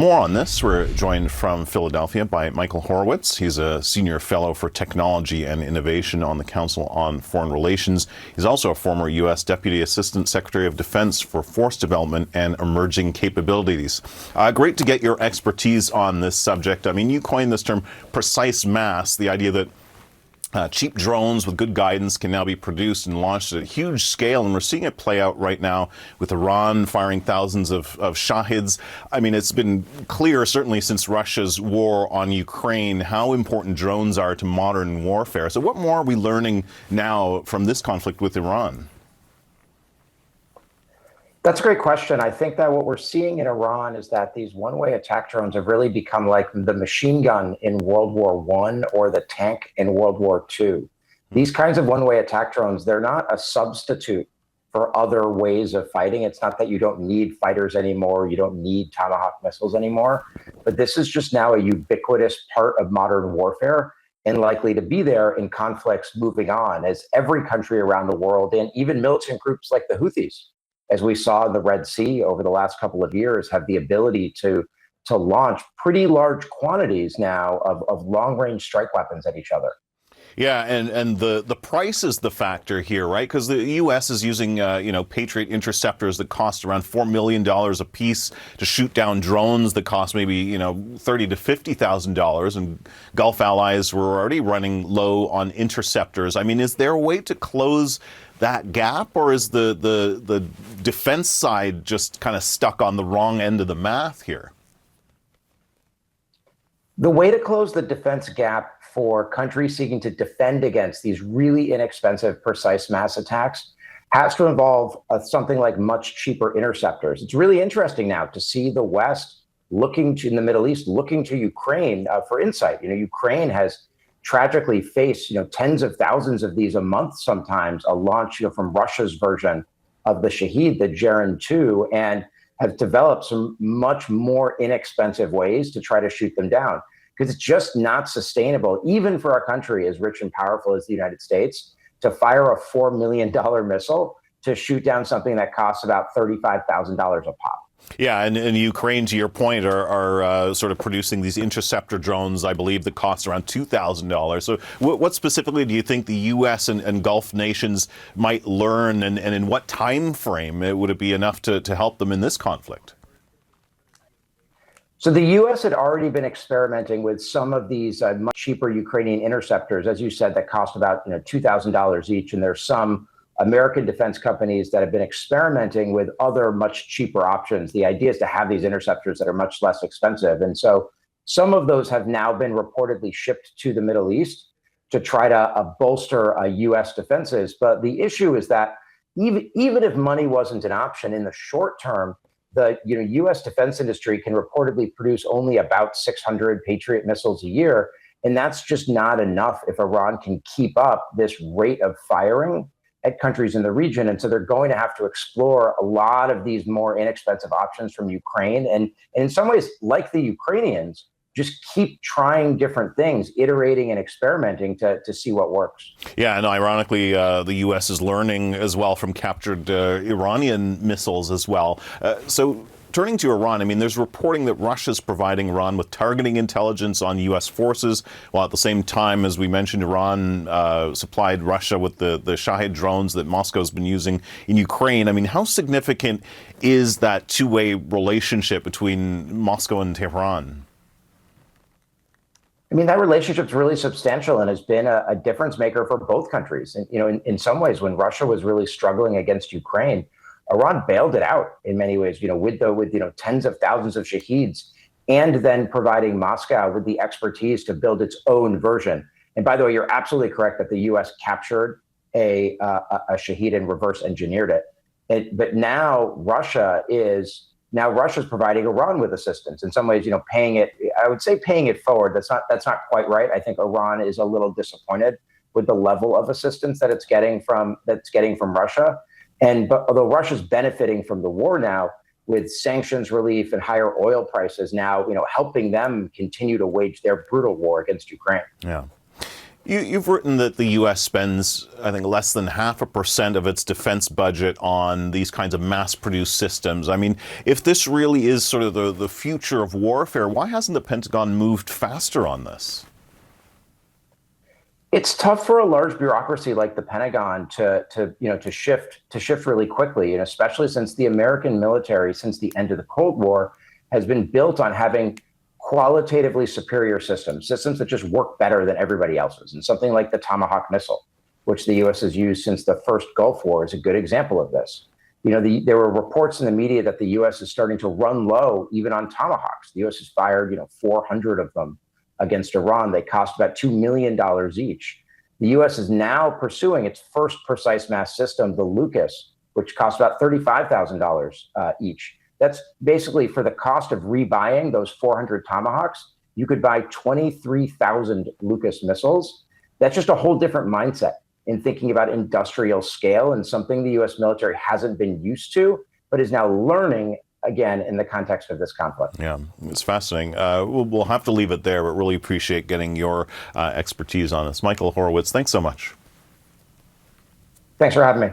More on this. We're joined from Philadelphia by Michael Horowitz. He's a senior fellow for technology and innovation on the Council on Foreign Relations. He's also a former U.S. Deputy Assistant Secretary of Defense for Force Development and Emerging Capabilities. Great to get your expertise on this subject. I mean, you coined this term precise mass, the idea that cheap drones with good guidance can now be produced and launched at a huge scale, and we're seeing it play out right now with Iran firing thousands of Shahids. I mean, it's been clear, certainly since Russia's war on Ukraine, how important drones are to modern warfare. So what more are we learning now from this conflict with Iran? That's a great question. I think that what we're seeing in Iran is that these one-way attack drones have really become like the machine gun in World War I or the tank in World War II. These kinds of one-way attack drones, they're not a substitute for other ways of fighting. It's not that you don't need fighters anymore, you don't need Tomahawk missiles anymore, but this is just now a ubiquitous part of modern warfare and likely to be there in conflicts moving on, as every country around the world and even militant groups like the Houthis, as we saw in the Red Sea over the last couple of years, have the ability to launch pretty large quantities now of long-range strike weapons at each other. Yeah, and the price is the factor here, right? Because the U.S. is using, Patriot interceptors that cost around $4 million a piece to shoot down drones that cost maybe, $30,000 to $50,000. And Gulf allies were already running low on interceptors. I mean, is there a way to close that gap, or is the defense side just kind of stuck on the wrong end of the math here? The way to close the defense gap for countries seeking to defend against these really inexpensive, precise mass attacks has to involve something like much cheaper interceptors. It's really interesting now to see the West looking to, in the Middle East, looking to Ukraine for insight. Ukraine has tragically faced, tens of thousands of these a month sometimes, a launch, from Russia's version of the Shahid, the Gerin 2, and have developed some much more inexpensive ways to try to shoot them down. Because it's just not sustainable, even for a country as rich and powerful as the United States, to fire a $4 million missile to shoot down something that costs about $35,000 a pop. Yeah, and Ukraine, to your point, are sort of producing these interceptor drones, I believe, that cost around $2,000. So what specifically do you think the U.S. and Gulf nations might learn, and in what time frame would it be enough to help them in this conflict? So the U.S. had already been experimenting with some of these much cheaper Ukrainian interceptors, as you said, that cost about $2,000 each. And there's some American defense companies that have been experimenting with other much cheaper options. The idea is to have these interceptors that are much less expensive. And so some of those have now been reportedly shipped to the Middle East to try to bolster U.S. defenses. But the issue is that even if money wasn't an option in the short term, the U.S. defense industry can reportedly produce only about 600 Patriot missiles a year. And that's just not enough if Iran can keep up this rate of firing at countries in the region. And so they're going to have to explore a lot of these more inexpensive options from Ukraine. And in some ways, like the Ukrainians, just keep trying different things, iterating and experimenting to see what works. Yeah, and ironically, the U.S. is learning as well from captured Iranian missiles as well. So turning to Iran, I mean, there's reporting that Russia's providing Iran with targeting intelligence on U.S. forces, while at the same time, as we mentioned, Iran supplied Russia with the Shahid drones that Moscow's been using in Ukraine. I mean, how significant is that two-way relationship between Moscow and Tehran? I mean, that relationship's really substantial and has been a difference maker for both countries. And, in some ways, when Russia was really struggling against Ukraine, Iran bailed it out in many ways, with tens of thousands of Shahids, and then providing Moscow with the expertise to build its own version. And by the way, you're absolutely correct that the U.S. captured a Shahid and reverse engineered it. But now Russia's providing Iran with assistance. In some ways, paying it forward. That's not quite right. I think Iran is a little disappointed with the level of assistance that it's getting from Russia. But although Russia's benefiting from the war now, with sanctions relief and higher oil prices now, helping them continue to wage their brutal war against Ukraine. Yeah. You've written that the U.S. spends, I think, less than 0.5% of its defense budget on these kinds of mass-produced systems. I mean, if this really is sort of the future of warfare, why hasn't the Pentagon moved faster on this? It's tough for a large bureaucracy like the Pentagon to shift really quickly, and especially since the American military, since the end of the Cold War, has been built on having qualitatively superior systems that just work better than everybody else's. And something like the Tomahawk missile, which the U.S. has used since the first Gulf War, is a good example of this. There were reports in the media that the U.S. is starting to run low even on Tomahawks. The U.S. has fired 400 of them against Iran. They cost about $2 million each. The U.S. is now pursuing its first precise mass system, the Lucas, which costs about $35,000 each. That's basically for the cost of rebuying those 400 Tomahawks, you could buy 23,000 Lucas missiles. That's just a whole different mindset in thinking about industrial scale, and something the U.S. military hasn't been used to, but is now learning again in the context of this conflict. Yeah, it's fascinating. We'll have to leave it there, but really appreciate getting your expertise on this. Michael Horowitz, thanks so much. Thanks for having me.